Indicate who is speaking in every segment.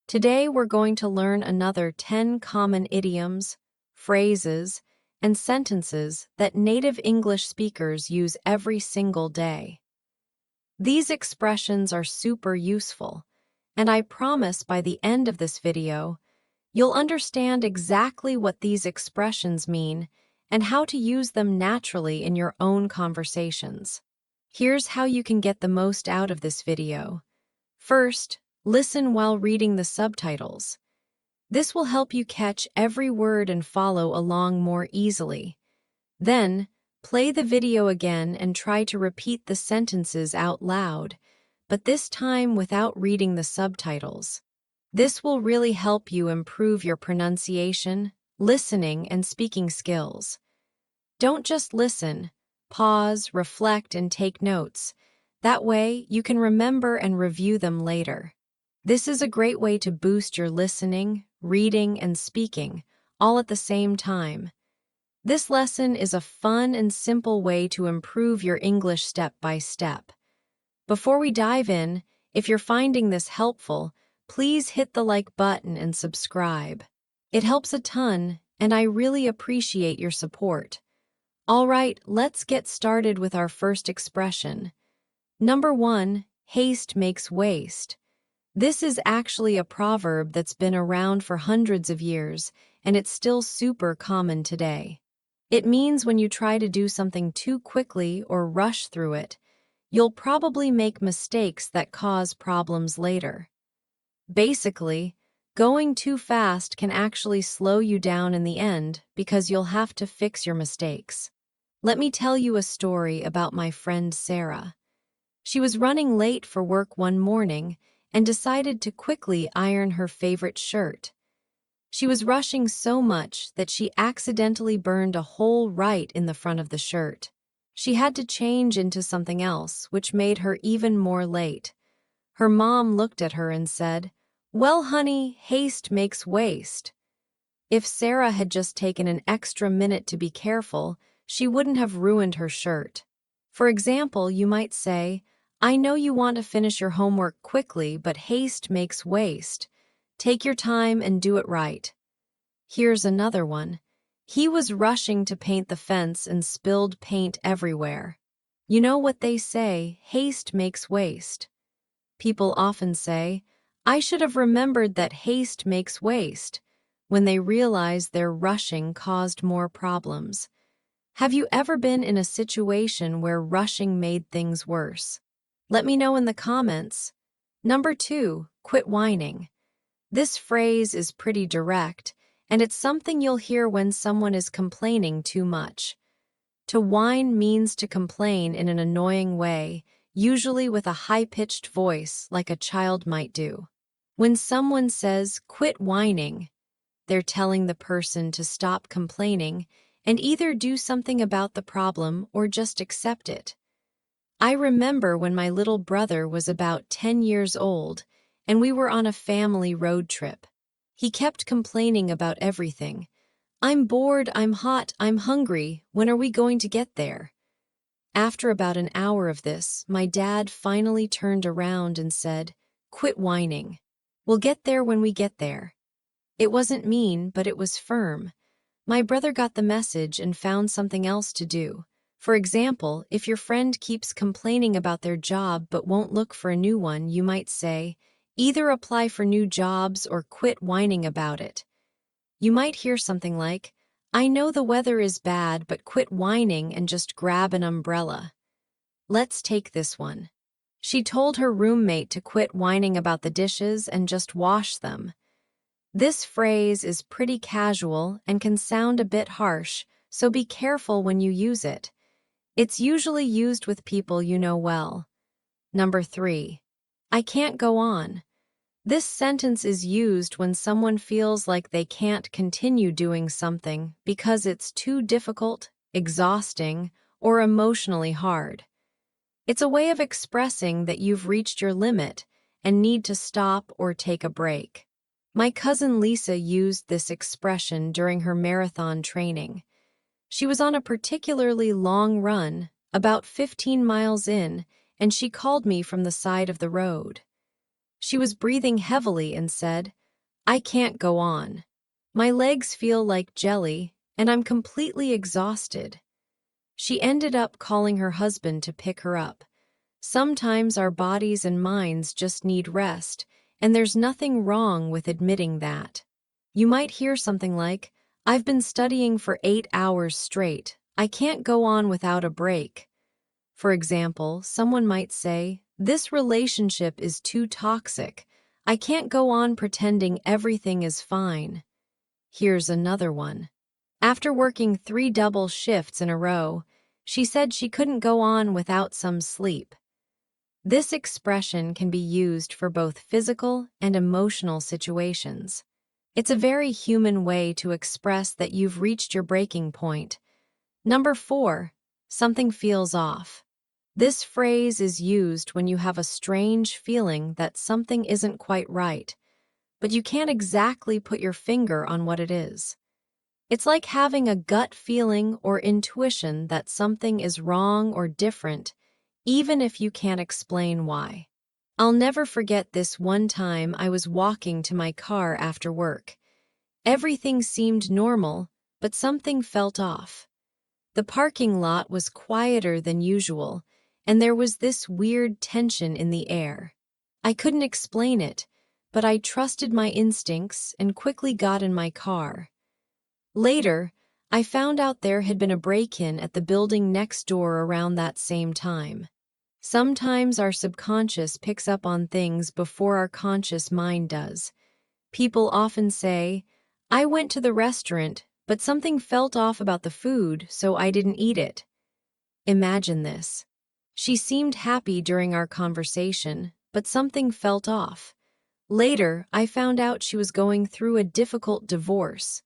Speaker 1: Today we're going to learn another 10 common idioms, phrases, and sentences that native English speakers use every single day. These expressions are super useful, and I promise by the end of this video, you'll understand exactly what these expressions mean and how to use them naturally in your own conversations. Here's how you can get the most out of this video. First, listen while reading the subtitles. This will help you catch every word and follow along more easily. Then, play the video again and try to repeat the sentences out loud, but this time without reading the subtitles. This will really help you improve your pronunciation, listening, and speaking skills. Don't just listen. Pause, reflect, and take notes. That way, you can remember and review them later. This is a great way to boost your listening, reading, and speaking, all at the same time. This lesson is a fun and simple way to improve your English step by step. Before we dive in, if you're finding this helpful, please hit the like button and subscribe. It helps a ton, and I really appreciate your support. All right, let's get started with our first expression. Number 1, haste makes waste. This is actually a proverb that's been around for hundreds of years, and it's still super common today. It means when you try to do something too quickly or rush through it, you'll probably make mistakes that cause problems later. Basically, going too fast can actually slow you down in the end because you'll have to fix your mistakes. Let me tell you a story about my friend Sarah. She was running late for work one morning and decided to quickly iron her favorite shirt. She was rushing so much that she accidentally burned a hole right in the front of the shirt. She had to change into something else, which made her even more late. Her mom looked at her and said, "Well, honey, haste makes waste." If Sarah had just taken an extra minute to be careful, she wouldn't have ruined her shirt. For example, you might say, "I know you want to finish your homework quickly, but haste makes waste. Take your time and do it right." Here's another one. He was rushing to paint the fence and spilled paint everywhere. You know what they say, haste makes waste. People often say, "I should have remembered that haste makes waste," when they realize their rushing caused more problems. Have you ever been in a situation where rushing made things worse? Let me know in the comments. Number 2, quit whining. This phrase is pretty direct, and it's something you'll hear when someone is complaining too much. To whine means to complain in an annoying way, usually with a high-pitched voice like a child might do. When someone says, "Quit whining," they're telling the person to stop complaining and either do something about the problem or just accept it. I remember when my little brother was about 10 years old and we were on a family road trip. He kept complaining about everything. "I'm bored, I'm hot, I'm hungry, when are we going to get there?" After about an hour of this, my dad finally turned around and said, "Quit whining. We'll get there when we get there." It wasn't mean, but it was firm. My brother got the message and found something else to do. For example, if your friend keeps complaining about their job but won't look for a new one, you might say, "Either apply for new jobs or quit whining about it." You might hear something like, "I know the weather is bad, but quit whining and just grab an umbrella." Let's take this one. She told her roommate to quit whining about the dishes and just wash them. This phrase is pretty casual and can sound a bit harsh, so be careful when you use it. It's usually used with people you know well. Number 3, I can't go on. This sentence is used when someone feels like they can't continue doing something because it's too difficult, exhausting, or emotionally hard. It's a way of expressing that you've reached your limit and need to stop or take a break. My cousin Lisa used this expression during her marathon training. She was on a particularly long run, about 15 miles in, and she called me from the side of the road. She was breathing heavily and said, "I can't go on. My legs feel like jelly, and I'm completely exhausted." She ended up calling her husband to pick her up. Sometimes our bodies and minds just need rest, and there's nothing wrong with admitting that. You might hear something like, "I've been studying for 8 hours straight. I can't go on without a break." For example, someone might say, "This relationship is too toxic. I can't go on pretending everything is fine." Here's another one. After working 3 double shifts in a row, she said she couldn't go on without some sleep. This expression can be used for both physical and emotional situations. It's a very human way to express that you've reached your breaking point. Number 4, something feels off. This phrase is used when you have a strange feeling that something isn't quite right, but you can't exactly put your finger on what it is. It's like having a gut feeling or intuition that something is wrong or different, even if you can't explain why. I'll never forget this one time I was walking to my car after work. Everything seemed normal, but something felt off. The parking lot was quieter than usual, and there was this weird tension in the air. I couldn't explain it, but I trusted my instincts and quickly got in my car. Later, I found out there had been a break-in at the building next door around that same time. Sometimes our subconscious picks up on things before our conscious mind does. People often say, "I went to the restaurant, but something felt off about the food, so I didn't eat it." Imagine this. She seemed happy during our conversation, but something felt off. Later, I found out she was going through a difficult divorce.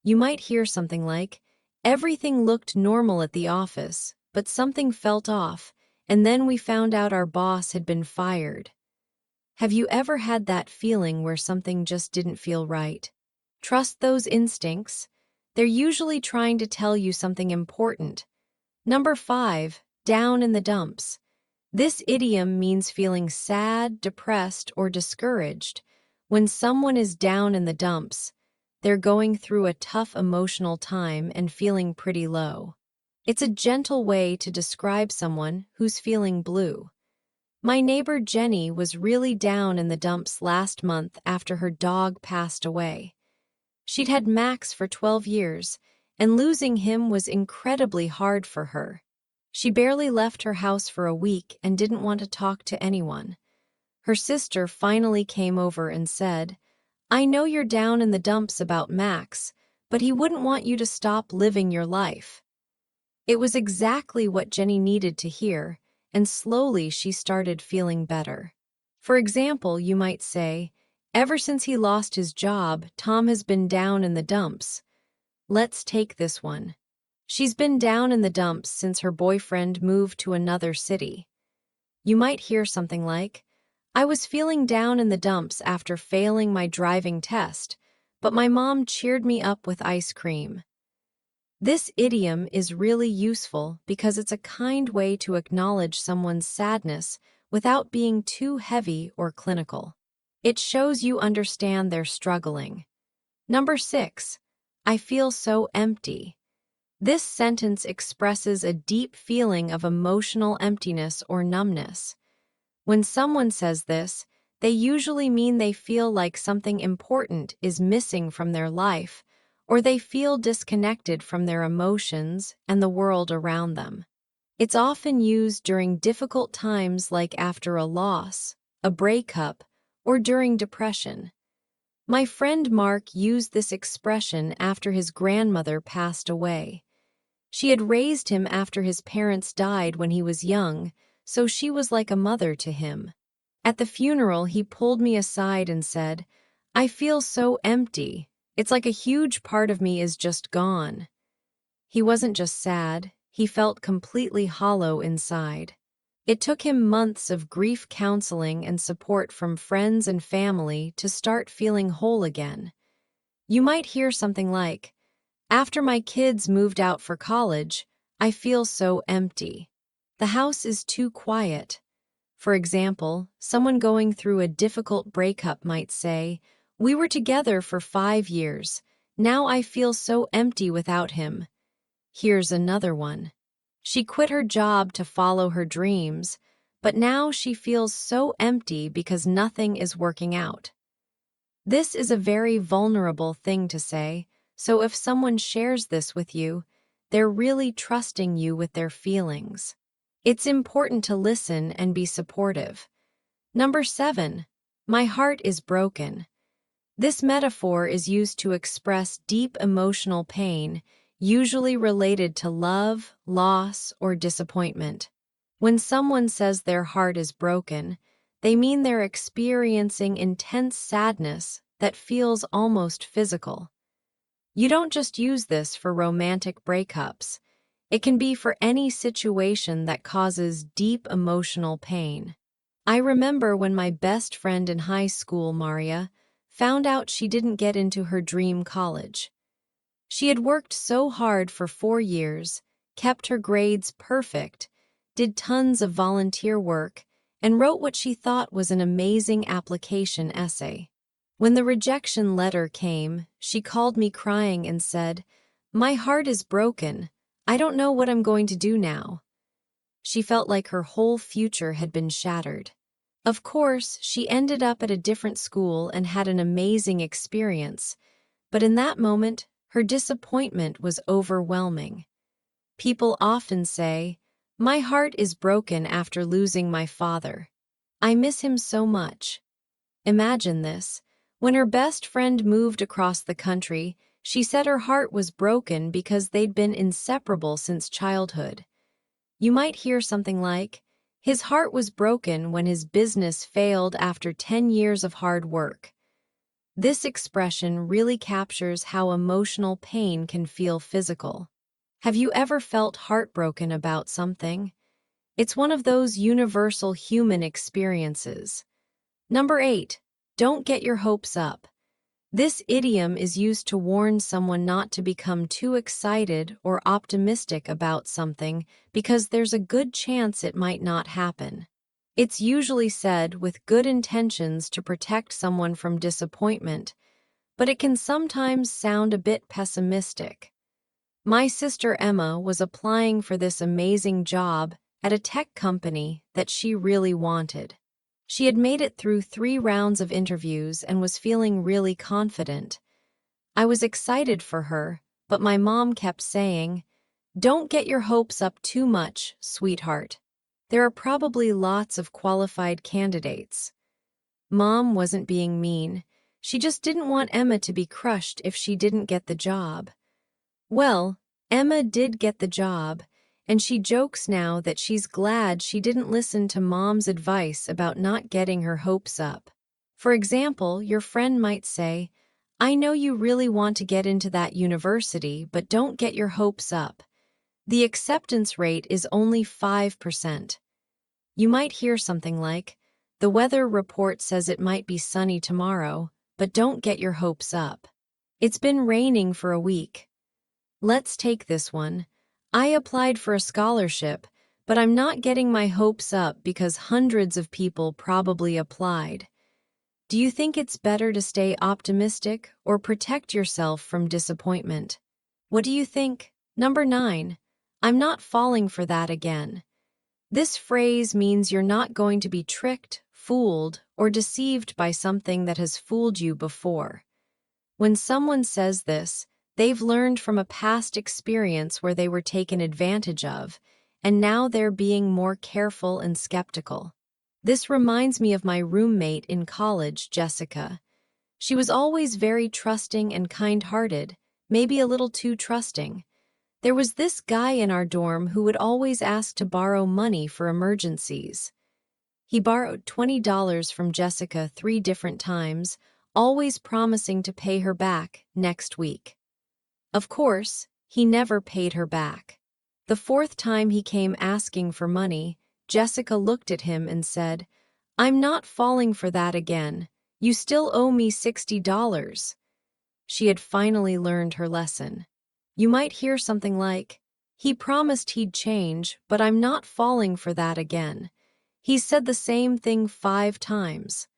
Speaker 1: You might hear something like, "Everything looked normal at the office, but something felt off, and then we found out our boss had been fired." Have you ever had that feeling where something just didn't feel right? Trust those instincts. They're usually trying to tell you something important. Number 5, down in the dumps. This idiom means feeling sad, depressed, or discouraged. When someone is down in the dumps, they're going through a tough emotional time and feeling pretty low. It's a gentle way to describe someone who's feeling blue. My neighbor Jenny was really down in the dumps last month after her dog passed away. She'd had Max for 12 years, and losing him was incredibly hard for her. She barely left her house for a week and didn't want to talk to anyone. Her sister finally came over and said, "I know you're down in the dumps about Max, but he wouldn't want you to stop living your life." It was exactly what Jenny needed to hear, and slowly she started feeling better. For example, you might say, "Ever since he lost his job, Tom has been down in the dumps." Let's take this one. She's been down in the dumps since her boyfriend moved to another city. You might hear something like, "I was feeling down in the dumps after failing my driving test, but my mom cheered me up with ice cream." This idiom is really useful because it's a kind way to acknowledge someone's sadness without being too heavy or clinical. It shows you understand they're struggling. Number 6, I feel so empty. This sentence expresses a deep feeling of emotional emptiness or numbness. When someone says this, they usually mean they feel like something important is missing from their life, or they feel disconnected from their emotions and the world around them. It's often used during difficult times like after a loss, a breakup, or during depression. My friend Mark used this expression after his grandmother passed away. She had raised him after his parents died when he was young, so she was like a mother to him. At the funeral, he pulled me aside and said, "I feel so empty. It's like a huge part of me is just gone." He wasn't just sad, he felt completely hollow inside. It took him months of grief counseling and support from friends and family to start feeling whole again. You might hear something like, "After my kids moved out for college, I feel so empty. The house is too quiet." For example, someone going through a difficult breakup might say, "We were together for 5 years. Now I feel so empty without him." Here's another one. She quit her job to follow her dreams, but now she feels so empty because nothing is working out. This is a very vulnerable thing to say, so if someone shares this with you, they're really trusting you with their feelings. It's important to listen and be supportive. Number 7, my heart is broken. This metaphor is used to express deep emotional pain, usually related to love, loss, or disappointment. When someone says their heart is broken, they mean they're experiencing intense sadness that feels almost physical. You don't just use this for romantic breakups. It can be for any situation that causes deep emotional pain. I remember when my best friend in high school, Maria, found out she didn't get into her dream college. She had worked so hard for 4 years, kept her grades perfect, did tons of volunteer work, and wrote what she thought was an amazing application essay. When the rejection letter came, she called me crying and said, "My heart is broken. I don't know what I'm going to do now." She felt like her whole future had been shattered. Of course, she ended up at a different school and had an amazing experience, but in that moment, her disappointment was overwhelming. People often say, "My heart is broken after losing my father. I miss him so much." Imagine this. When her best friend moved across the country, she said her heart was broken because they'd been inseparable since childhood. You might hear something like, "His heart was broken when his business failed after 10 years of hard work." This expression really captures how emotional pain can feel physical. Have you ever felt heartbroken about something? It's one of those universal human experiences. Number 8, don't get your hopes up. This idiom is used to warn someone not to become too excited or optimistic about something because there's a good chance it might not happen. It's usually said with good intentions to protect someone from disappointment, but it can sometimes sound a bit pessimistic. My sister Emma was applying for this amazing job at a tech company that she really wanted. She had made it through 3 rounds of interviews and was feeling really confident. I was excited for her, but my mom kept saying, "Don't get your hopes up too much, sweetheart. There are probably lots of qualified candidates." Mom wasn't being mean. She just didn't want Emma to be crushed if she didn't get the job. Well, Emma did get the job, and she jokes now that she's glad she didn't listen to Mom's advice about not getting her hopes up. For example, your friend might say, "I know you really want to get into that university, but don't get your hopes up. The acceptance rate is only 5%. You might hear something like, "The weather report says it might be sunny tomorrow, but don't get your hopes up. It's been raining for a week." Let's take this one. "I applied for a scholarship, but I'm not getting my hopes up because hundreds of people probably applied." Do you think it's better to stay optimistic or protect yourself from disappointment? What do you think? Number 9, I'm not falling for that again. This phrase means you're not going to be tricked, fooled, or deceived by something that has fooled you before. When someone says this, they've learned from a past experience where they were taken advantage of, and now they're being more careful and skeptical. This reminds me of my roommate in college, Jessica. She was always very trusting and kind-hearted, maybe a little too trusting. There was this guy in our dorm who would always ask to borrow money for emergencies. He borrowed $20 from Jessica 3 different times, always promising to pay her back next week. Of course, he never paid her back. The fourth time he came asking for money, Jessica looked at him and said, "I'm not falling for that again. You still owe me $60. She had finally learned her lesson. You might hear something like, "He promised he'd change, but I'm not falling for that again." He's said the same thing 5 times.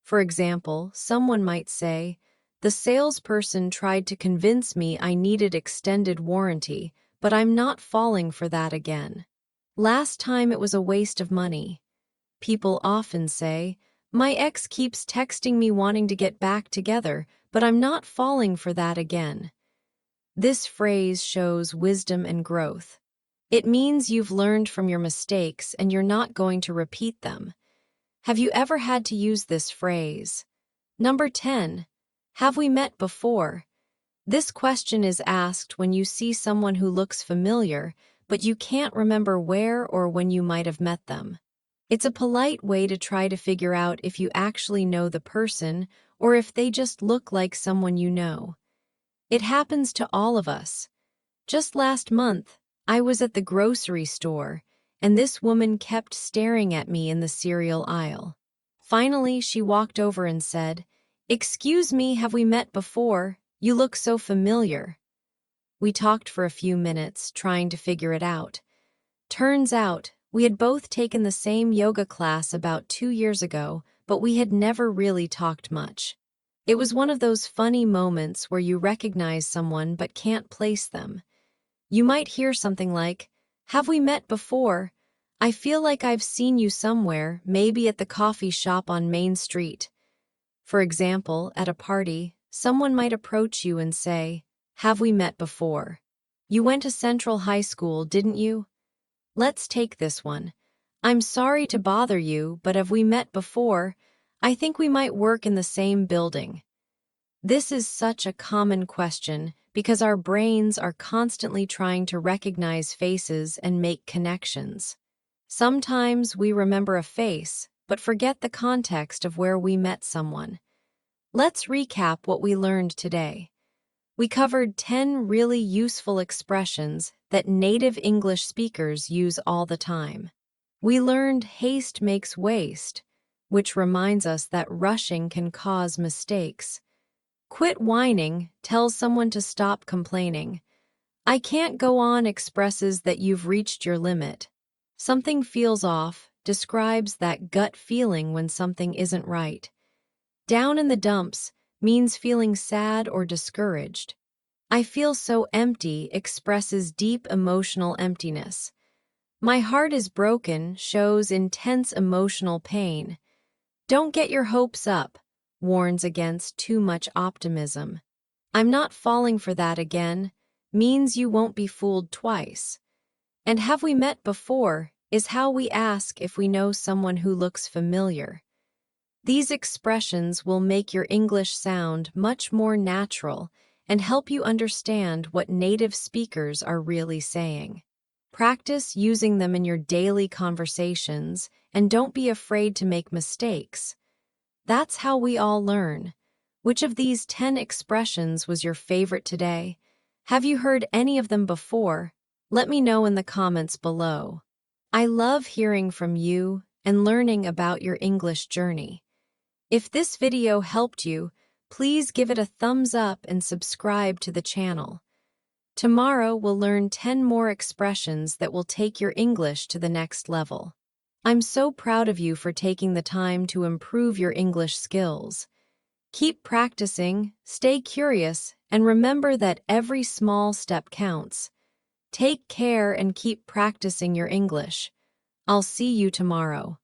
Speaker 1: For example, someone might say, "The salesperson tried to convince me I needed extended warranty, but I'm not falling for that again. Last time it was a waste of money." People often say, "My ex keeps texting me wanting to get back together, but I'm not falling for that again." This phrase shows wisdom and growth. It means you've learned from your mistakes and you're not going to repeat them. Have you ever had to use this phrase? Number 10. Have we met before? This question is asked when you see someone who looks familiar, but you can't remember where or when you might have met them. It's a polite way to try to figure out if you actually know the person or if they just look like someone you know. It happens to all of us. Just last month, I was at the grocery store, and this woman kept staring at me in the cereal aisle. Finally, she walked over and said, "Excuse me, have we met before? You look so familiar." We talked for a few minutes, trying to figure it out. Turns out, we had both taken the same yoga class about 2 years ago, but we had never really talked much. It was one of those funny moments where you recognize someone but can't place them. You might hear something like, "Have we met before? I feel like I've seen you somewhere, maybe at the coffee shop on Main Street." For example, at a party, someone might approach you and say, "Have we met before? You went to Central High School, didn't you?" Let's take this one. "I'm sorry to bother you, but have we met before? I think we might work in the same building." This is such a common question because our brains are constantly trying to recognize faces and make connections. Sometimes we remember a face, but forget the context of where we met someone. Let's recap what we learned today. We covered 10 really useful expressions that native English speakers use all the time. We learned haste makes waste, which reminds us that rushing can cause mistakes. Quit whining tells someone to stop complaining. I can't go on expresses that you've reached your limit. Something feels off describes that gut feeling when something isn't right. Down in the dumps means feeling sad or discouraged. I feel so empty expresses deep emotional emptiness. My heart is broken shows intense emotional pain. Don't get your hopes up warns against too much optimism. I'm not falling for that again means you won't be fooled twice. And have we met before is how we ask if we know someone who looks familiar. These expressions will make your English sound much more natural and help you understand what native speakers are really saying. Practice using them in your daily conversations and don't be afraid to make mistakes. That's how we all learn. Which of these 10 expressions was your favorite today? Have you heard any of them before? Let me know in the comments below. I love hearing from you and learning about your English journey. If this video helped you, please give it a thumbs up and subscribe to the channel. Tomorrow we'll learn 10 more expressions that will take your English to the next level. I'm so proud of you for taking the time to improve your English skills. Keep practicing, stay curious, and remember that every small step counts. Take care and keep practicing your English. I'll see you tomorrow.